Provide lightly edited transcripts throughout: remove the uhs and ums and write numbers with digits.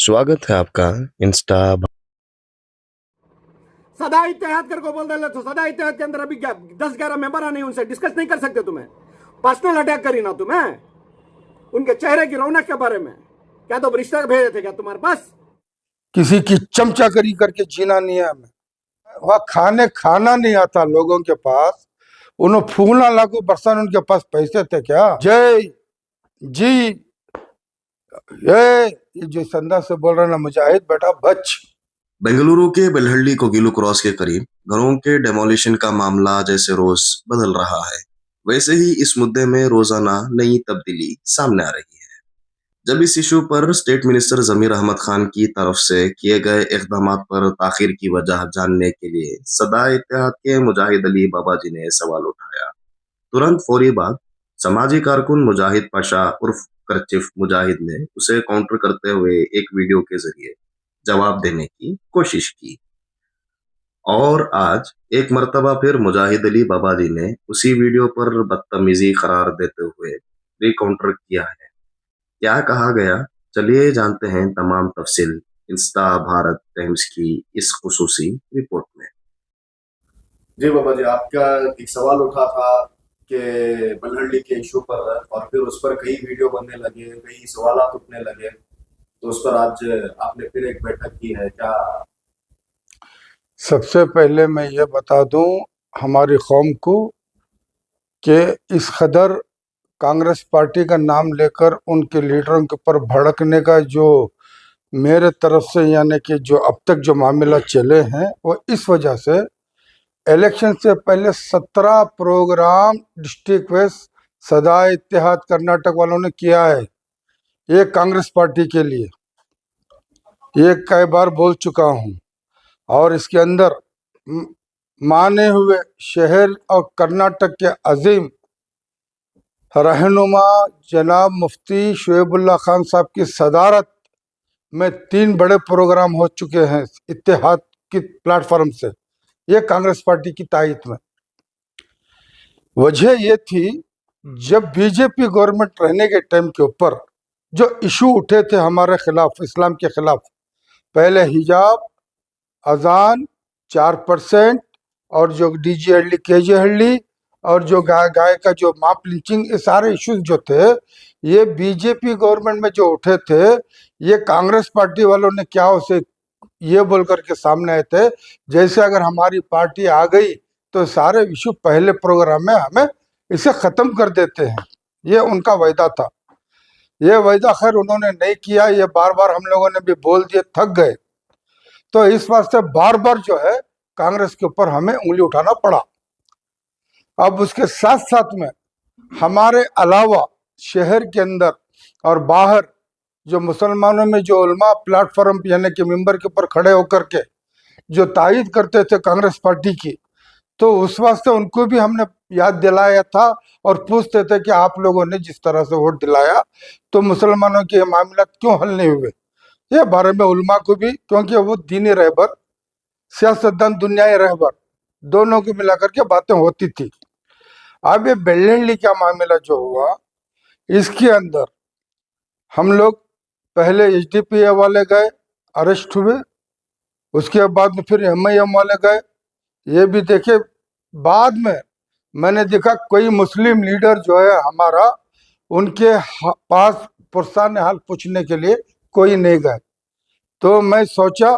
स्वागत है आपका इंस्टा। सदा इत्तेहाद कर को बोल रहे तो सदा इत्तेहाद के अंदर अभी क्या 10-11 मेंबर आने, उनसे डिस्कस नहीं कर सकते? तुम्हें पर्सनल अटैक करी ना तुम्हें उनके चेहरे की रौनक के बारे में? क्या तो रिश्ता भेजे थे क्या तुम्हारे पास? किसी की चमचागरी करके जीना नहीं है हमें। वह खाना नहीं आता लोगों के पास। उन्हें फूलना लागू बरसान उनके पास पैसे थे क्या? जय जी ये जो संदा से बोल रहा ना मुजाहिद बेटा बच। बेंगलुरु के बेलहल्ली कोगिलू क्रॉस के करीब घरों के डेमोलिशन का मामला जैसे रोज बदल रहा है, वैसे ही इस मुद्दे में रोजाना नई तब्दीली सामने आ रही है। जब इस इशू पर स्टेट मिनिस्टर जमीर अहमद खान की तरफ से किए गए इकदाम पर ताखिर की वजह जानने के लिए सदा इत्तेहाद के मुजाहिद अली बाबाजी ने सवाल उठाया, तुरंत फौरी बाद समाजी कारकुन मुजाहिद पाशा उर्फ करचिफ मुजाहिद ने उसे काउंटर करते हुए एक वीडियो के जरिए जवाब देने की कोशिश की। और आज एक मर्तबा फिर मुजाहिद अली बाबाजी ने उसी वीडियो पर बदतमीजी करार देते हुए रिकाउंटर किया है। क्या कहा गया, चलिए जानते हैं तमाम तफसील इंस्टा भारत टाइम्स की इस खुसूसी रिपोर्ट में। जी बाबा जी, आपका एक सवाल उठा था कि बलहल्ली के इशू पर, और फिर उस पर कई वीडियो बनने लगे, कई सवाल उठने लगे, तो उस पर आज आपने फिर एक बैठक की है क्या? सबसे पहले मैं ये बता दूं हमारी कौम को कि इस कदर कांग्रेस पार्टी का नाम लेकर उनके लीडरों के ऊपर भड़कने का जो मेरे तरफ से यानी कि जो अब तक जो मामला चले हैं वो इस वजह से इलेक्शन से पहले 17 प्रोग्राम डिस्ट्रिक्ट वेस्ट सदा इत्तेहाद कर्नाटक वालों ने किया है। ये कांग्रेस पार्टी के लिए ये कई बार बोल चुका हूँ। और इसके अंदर माने हुए शहर और कर्नाटक के अजीम रहनुमा जनाब मुफ्ती शुएबुल्ला खान साहब की सदारत में 3 बड़े प्रोग्राम हो चुके हैं इत्तेहाद की प्लेटफॉर्म से, ये कांग्रेस पार्टी की तायद में। वजह ये थी जब बीजेपी गवर्नमेंट रहने के टाइम के ऊपर जो इशू उठे थे हमारे खिलाफ, इस्लाम के खिलाफ, पहले हिजाब, अजान, 4% और जो डीजे हल्ली केजे हल्ली और जो गाय का जो माप लिंचिंग, ये सारे इश्यूज जो थे ये बीजेपी गवर्नमेंट में जो उठे थे, ये कांग्रेस पार्टी वालों ने क्या उसे ये बोल करके सामने आए थे जैसे अगर हमारी पार्टी आ गई तो सारे इशू पहले प्रोग्राम में हमें इसे खत्म कर देते हैं। ये उनका वायदा था। ये वायदा खैर उन्होंने नहीं किया, ये बार बार हम लोगों ने भी बोल दिए, थक गए। तो इस वास्ते बार बार जो है कांग्रेस के ऊपर हमें उंगली उठाना पड़ा। अब उसके साथ साथ में हमारे अलावा शहर के अंदर और बाहर जो मुसलमानों में जो उलमा प्लेटफॉर्म यानी कि मेंबर के ऊपर खड़े होकर के जो तायद करते थे कांग्रेस पार्टी की, तो उस वास्ते उनको भी हमने याद दिलाया था और पूछते थे कि आप लोगों ने जिस तरह से वोट दिलाया तो मुसलमानों के मामला क्यों हल नहीं हुए। ये बारे में उलमा को भी, क्योंकि वो दीनी रहबर, सियासतदान, दुनियाई रहबर, दोनों को मिलाकर के बातें होती थी। अब ये बेलहल्ली का मामला जो हुआ, इसके अंदर हम लोग पहले एसडीपीए वाले गए, अरेस्ट हुए, उसके बाद में फिर एमआईएम वाले गए, ये भी देखे। बाद में मैंने देखा कोई मुस्लिम लीडर जो है हमारा, उनके पास पुरसान हाल पूछने के लिए कोई नहीं गए। तो मैं सोचा,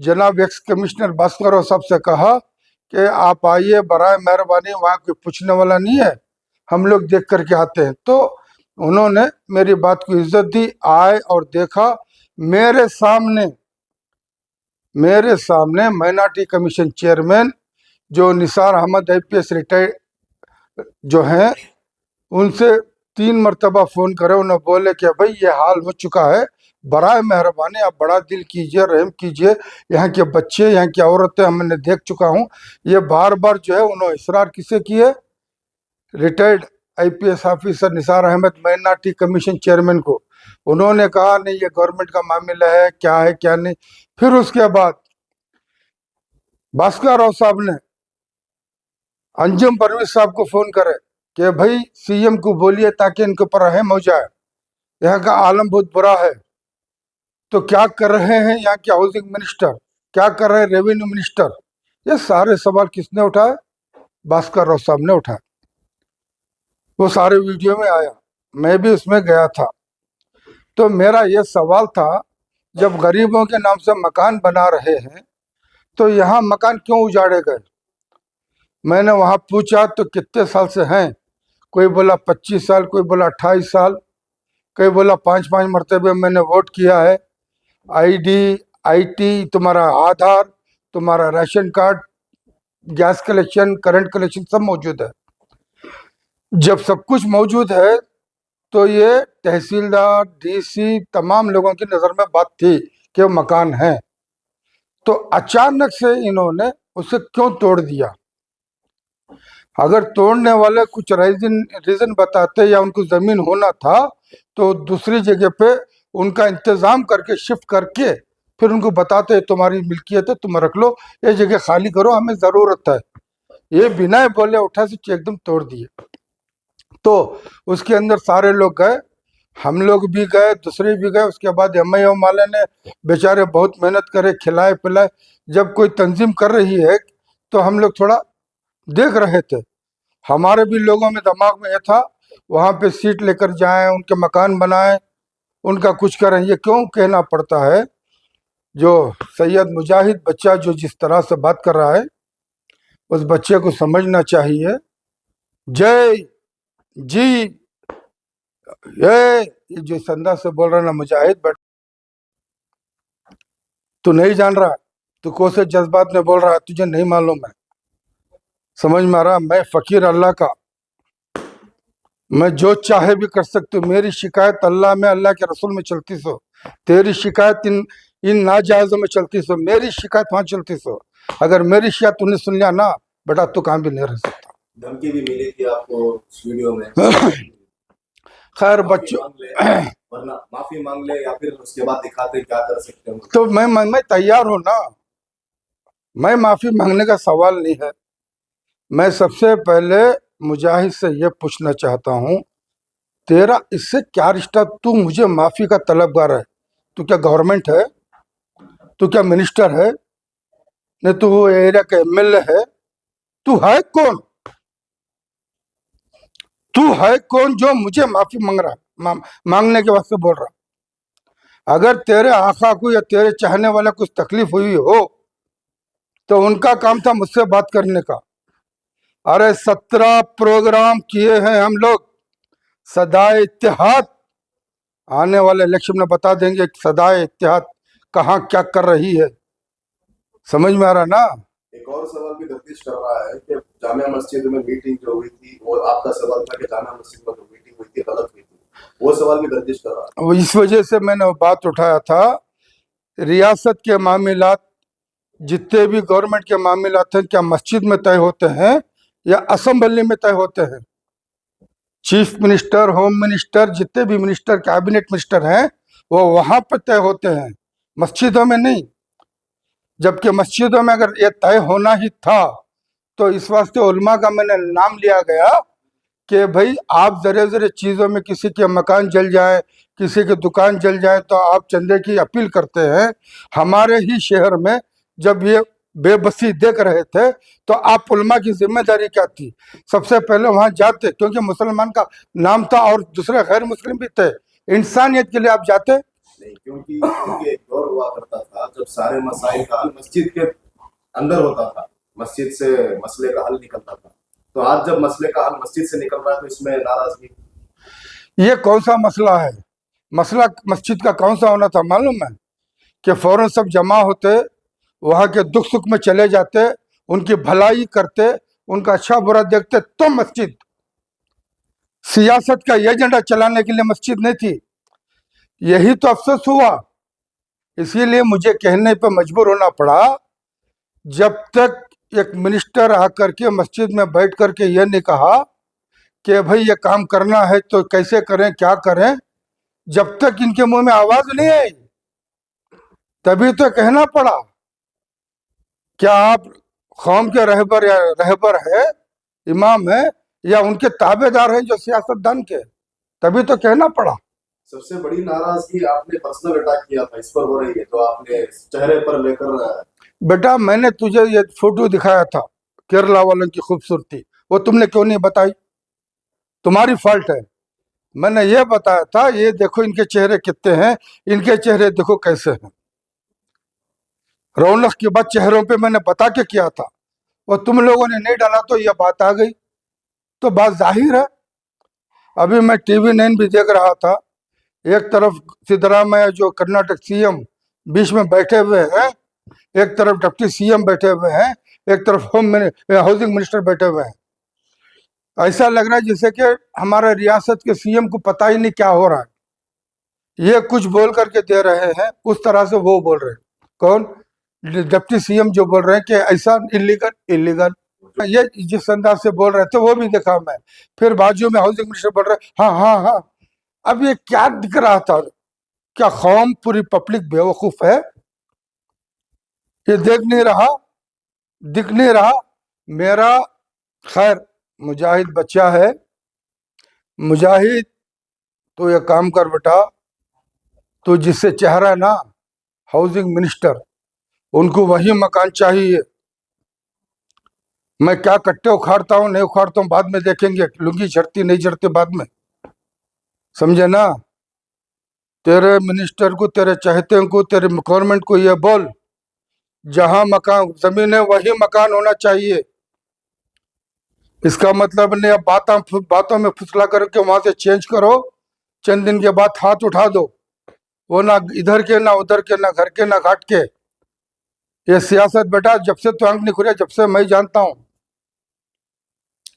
जनाब एक्स कमिश्नर भास्कर साहब से कहा कि आप आइए, बराए मेहरबानी, वहाँ कोई पूछने वाला नहीं है, हम लोग देख करके आते हैं। तो उन्होंने मेरी बात को इज्जत दी, आए और देखा। मेरे सामने माइनॉरिटी कमीशन चेयरमैन जो निसार अहमद आईपीएस रिटायर्ड जो हैं, उनसे 3 मरतबा फोन करे, उन्हें बोले कि भाई ये हाल हो चुका है, बराए मेहरबानी आप बड़ा दिल कीजिए, रहम कीजिए, यहाँ के बच्चे, यहाँ की औरतें हमने देख चुका हूँ। ये बार बार जो है उन्होंने इसरार किसे किए, retired IPS officer Nisar Ahmad minority commission chairman को। उन्होंने कहा नहीं ये गवर्नमेंट का मामला है क्या नहीं। फिर उसके बाद भास्कर राव साहब ने अंजुम परवेज साहब को फोन करे कि भाई सीएम को बोलिए ताकि इनके ऊपर रहम हो जाए, यहाँ का आलम बहुत बुरा है। तो क्या कर रहे हैं यहाँ के हाउसिंग मिनिस्टर, क्या कर रहे हैं रेवेन्यू मिनिस्टर, ये सारे सवाल किसने उठाए? भास्कर राव साहब ने उठाया। वो सारे वीडियो में आया, मैं भी उसमें गया था। तो मेरा ये सवाल था, जब गरीबों के नाम से मकान बना रहे हैं तो यहाँ मकान क्यों उजाड़े गए? मैंने वहाँ पूछा तो कितने साल से हैं, कोई बोला 25 साल, कोई बोला 28 साल, कोई बोला 5-5 मरतबे मैंने वोट किया है। आईडी, आईटी, तुम्हारा आधार, तुम्हारा ration card, gas collection, current collection सब मौजूद है। जब सब कुछ मौजूद है तो ये तहसीलदार, डीसी, तमाम लोगों की नज़र में बात थी कि वो मकान है। तो अचानक से इन्होंने उसे क्यों तोड़ दिया? अगर तोड़ने वाले कुछ रीजन बताते या उनको जमीन होना था तो दूसरी जगह पे उनका इंतजाम करके, शिफ्ट करके फिर उनको बताते तुम्हारी मिल्कियत है, तुम रख लो, ये जगह खाली करो, हमें जरूरत है। ये बिना बोले उठा से एकदम तोड़ दिए। तो उसके अंदर सारे लोग गए, हम लोग भी गए, दूसरे भी गए। उसके बाद एमआईएम वाले ने बेचारे बहुत मेहनत करे, खिलाए पिलाए। जब कोई तंजीम कर रही है तो हम लोग थोड़ा देख रहे थे। हमारे भी लोगों में दिमाग में यह था वहाँ पे सीट लेकर जाएं, उनके मकान बनाएं, उनका कुछ करें। ये क्यों कहना पड़ता है? जो सैयद मुजाहिद बच्चा जो जिस तरह से बात कर रहा है, उस बच्चे को समझना चाहिए। जय जी, ये जो संदा से बोल रहा ना मुजाहिद, बट तू नहीं जान रहा, तू कौन से जज्बात में बोल रहा है, तुझे नहीं मालूम है। समझ में आ रहा? मैं फकीर अल्लाह का, मैं जो चाहे भी कर सकती हूँ। मेरी शिकायत अल्लाह में, अल्लाह के रसूल में चलती सो। तेरी शिकायत इन नाजायजों में चलती सो, मेरी शिकायत वहाँ चलती सो। अगर मेरी शिकायत तूने सुन लिया ना बेटा, तू कहाँ भी नहीं रह सकता। धमकी भी मिली थी आपको इस वीडियो में? खैर बच्चों, वरना माफी मांग ले या फिर उसके बाद दिखाते क्या कर सकते हो। तो मैं तैयार हूँ ना, मैं माफी मांगने का सवाल नहीं है। मैं सबसे पहले मुजाहिद से ये पूछना चाहता हूँ, तेरा इससे क्या रिश्ता? तू मुझे माफी का तलबगार है? तू क्या गवर्नमेंट है? तू क्या मिनिस्टर है? नहीं, तू एरिया का एमएलए है? तू है कौन? तू है कौन जो मुझे माफी मांग रहा, मांगने के वास्ते बोल रहा? अगर तेरे आका को या तेरे चाहने वाले कुछ तकलीफ हुई हो तो उनका काम था मुझसे बात करने का। अरे 17 प्रोग्राम किए हैं हम लोग, सदाए इत्तेहाद। आने वाले इलेक्शन में बता देंगे सदाए इत्तेहाद कहाँ क्या कर रही है। समझ में आ रहा ना? एक और सवाल भी गर्दिश कर रहा है कि जामिया मस्जिद में मीटिंग जो हुई थी, वो आपका सवाल था कि जामिया मस्जिद में जो मीटिंग हुई थी गलत हुई थी, वो सवाल भी गर्दिश कर रहा है। इस वजह से मैंने वो बात उठाया था। रियासत के मामलात, जितने भी गवर्नमेंट के मामलात हैं, क्या मस्जिद में तय होते हैं या असेंबली में तय होते हैं? चीफ मिनिस्टर, होम मिनिस्टर, जितने भी मिनिस्टर, कैबिनेट मिनिस्टर हैं, वो वहां पर तय होते हैं, मस्जिदों में नहीं। जबकि मस्जिदों में अगर ये तय होना ही था तो इस वास्ते उलमा का मैंने नाम लिया गया कि भाई आप जरे जरे चीज़ों में किसी के मकान जल जाए, किसी की दुकान जल जाए तो आप चंदे की अपील करते हैं। हमारे ही शहर में जब ये बेबसी देख रहे थे तो आप उलमा की जिम्मेदारी क्या थी? सबसे पहले वहां जाते, क्योंकि मुसलमान का नाम था और दूसरे गैर मुस्लिम भी थे, इंसानियत के लिए आप जाते नहीं, क्योंकि एक दौर हुआ करता था जब सारे मसाइल का हल मस्जिद के अंदर होता था, मस्जिद से मसले का हल निकलता था। तो आज जब मसले का हल मस्जिद से निकल रहा है तो इसमें नाराजगी? ये कौन सा मसला है? मसला मस्जिद का कौन सा होना था मालूम है? कि फौरन सब जमा होते, वहाँ के दुख सुख में चले जाते, उनकी भलाई करते, उनका अच्छा बुरा देखते। तो मस्जिद सियासत का एजेंडा चलाने के लिए मस्जिद नहीं थी। यही तो अफसोस हुआ। इसीलिए मुझे कहने पर मजबूर होना पड़ा, जब तक एक मिनिस्टर आकर के मस्जिद में बैठ करके ये नहीं कहा कि भाई ये काम करना है तो कैसे करें, क्या करें, जब तक इनके मुंह में आवाज नहीं आई तभी तो कहना पड़ा। क्या आप कौम के रहबर है, इमाम है, या उनके ताबेदार हैं जो सियासतदान के? तभी तो कहना पड़ा। सबसे बड़ी नाराजगी आपने पर्सनल अटैक किया था, इस पर हो रही है, तो आपने चेहरे पर लेकर बेटा मैंने तुझे ये फोटो दिखाया था केरला वालों की खूबसूरती, वो तुमने क्यों नहीं बताई? तुम्हारी फॉल्ट है। मैंने ये बताया था ये देखो इनके चेहरे कितने हैं, इनके चेहरे देखो कैसे हैं। रौनक की बात चेहरों पे मैंने बता के किया था, और तुम लोगों ने नहीं डाला तो यह बात आ गई। तो बात जाहिर है। अभी मैं TV9 भी देख रहा था, एक तरफ सिद्धरामैया जो कर्नाटक CM बीच में बैठे हुए हैं, एक तरफ डिप्टी CM बैठे हुए हैं, एक तरफ हाउसिंग मिनिस्टर बैठे हुए हैं। ऐसा लग रहा है जैसे कि हमारे रियासत के CM को पता ही नहीं क्या हो रहा है। ये कुछ बोल करके दे रहे हैं, उस तरह से वो बोल रहे हैं। कौन? डिप्टी CM जो बोल रहे हैं कि ऐसा इलीगल, ये जिस अंदाज से बोल रहे थे वो भी देखा मैं। फिर बाजू में हाउसिंग मिनिस्टर बोल रहे हाँ हाँ हाँ। अब ये क्या दिख रहा था? क्या कौम पूरी पब्लिक बेवकूफ है? ये देख नहीं रहा, दिख नहीं रहा। मेरा खैर मुजाहिद बच्चा है, मुजाहिद तो ये काम कर बेटा, तो जिससे चेहरा ना हाउसिंग मिनिस्टर, उनको वही मकान चाहिए। मैं क्या कट्टे उखाड़ता हूँ नहीं उखाड़ता हूँ बाद में देखेंगे, लुंगी झड़ती नहीं झड़ती बाद में, समझे ना? तेरे मिनिस्टर को, तेरे चहेते को, तेरे गवर्नमेंट को ये बोल, जहां मकान जमीन है वही मकान होना चाहिए। इसका मतलब नहीं अब बातों में फुसला करके वहां से चेंज करो, चंद दिन के बाद हाथ उठा दो। वो ना इधर के ना उधर के, ना घर के ना घाट के। ये सियासत बेटा जब से तो आंख नहीं खुले, जब से मैं जानता हूं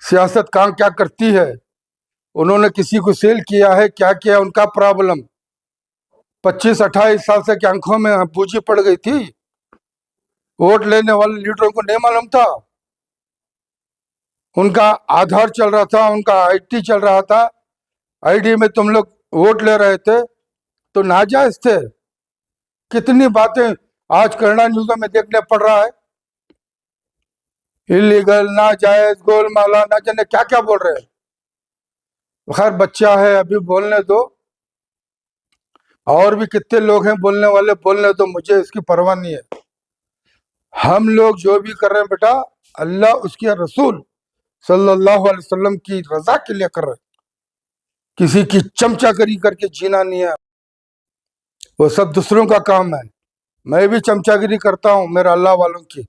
सियासत काम क्या करती है। उन्होंने किसी को सेल किया है, क्या किया उनका प्रॉब्लम। 25-28 साल से क्या आंखों में बूझी पड़ गई थी? वोट लेने वाले लीडरों को नहीं मालूम था? उनका आधार चल रहा था, उनका ID चल रहा था, ID में तुम लोग वोट ले रहे थे तो नाजायज थे। कितनी बातें आज कन्नड़ा न्यूज़ों में देखने पड़ रहा है, इलीगल, नाजायज, गोलमाला, ना जाने क्या क्या बोल रहे हैं। खैर बच्चा है, अभी बोलने दो। और भी कितने लोग हैं बोलने वाले, बोलने दो, मुझे इसकी परवाह नहीं है। हम लोग जो भी कर रहे हैं बेटा, अल्लाह उसके रसूल सल्लल्लाहु अलैहि वसल्लम की रजा के लिए कर रहे हैं। किसी की चमचागिरी करके जीना नहीं है, वो सब दूसरों का काम है। मैं भी चमचागिरी करता हूँ मेरा अल्लाह वालों की,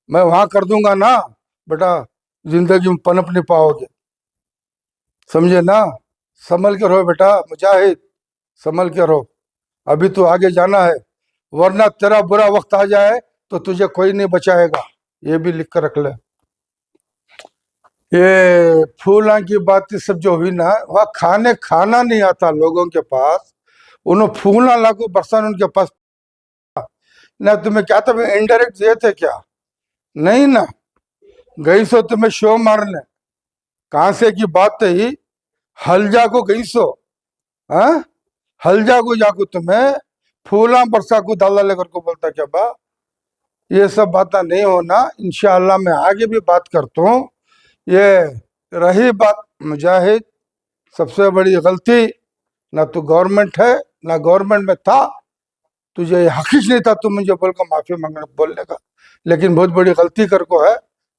मैं वहां कर दूंगा ना बेटा, जिंदगी में पनप नहीं पाओगे, समझे ना? संभल के रहो बेटा मुजाहिद, संभल के रहो। अभी तो आगे जाना है, वरना तेरा बुरा वक्त आ जाए तो तुझे कोई नहीं बचाएगा। ये भी लिख कर रख ले। ये फूला की बात सब जो हुई ना, वह खाना नहीं आता लोगों के पास, उन्होंने फूला लागू बरसान उनके पास ना। तुम्हें क्या तुम्हें इनडायरेक्ट दिए थे क्या? नहीं ना, गई सो तुम्हें शो मारने। कहां से की बात ही, हलजा को गई सो, हाँ हलजा को जाको तुम्हें फूला बरसा को दाला लेकर को बोलता क्या बा? ये सब बातें नहीं होना। इंशाअल्लाह मैं आगे भी बात करता हूँ। ये रही बात मुजाहिद, सबसे बड़ी गलती ना तो गवर्नमेंट है ना गवर्नमेंट में था, तुझे हकीज नहीं था, तू मुझे बोल कर माफी मांगने बोलने का, लेकिन बहुत बड़ी गलती कर को है।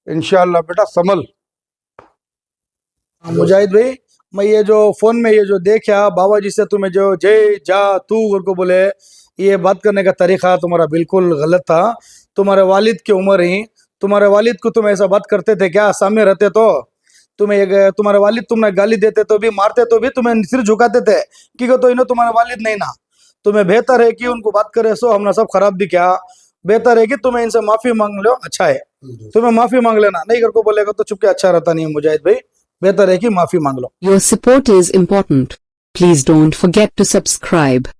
इंशाअल्लाह बेटा संभल। मुजाहिद भाई, मैं ये जो फोन में ये जो देखा बाबा जी से तुम्हें जो जय जा तू को बोले, ये बात करने का तरीका तुम्हारा बिल्कुल गलत था। तुम्हारे वालिद की उम्र ही, तुम्हारे वालिद को तुम ऐसा बात करते थे क्या? सामने रहते तो तुम्हारे वालिद तुम्हें गाली देते तो भी, मारते तो भी तुम्हें सिर झुकाते थे, क्योंकि तो इन्हों तुम्हारे वालिद नहीं ना। तुम्हें बेहतर है कि उनको बात करे सो हमने सब खराब भी क्या, बेहतर है कि तुम्हें इनसे माफी मांग लो, अच्छा है। तुम्हें माफी मांग लेना, नहीं कर को बोलेगा तो चुपके अच्छा रहता नहीं है मुजाहिद भाई, बेहतर है कि माफी मांग लो। Your support is important. Please don't forget to subscribe.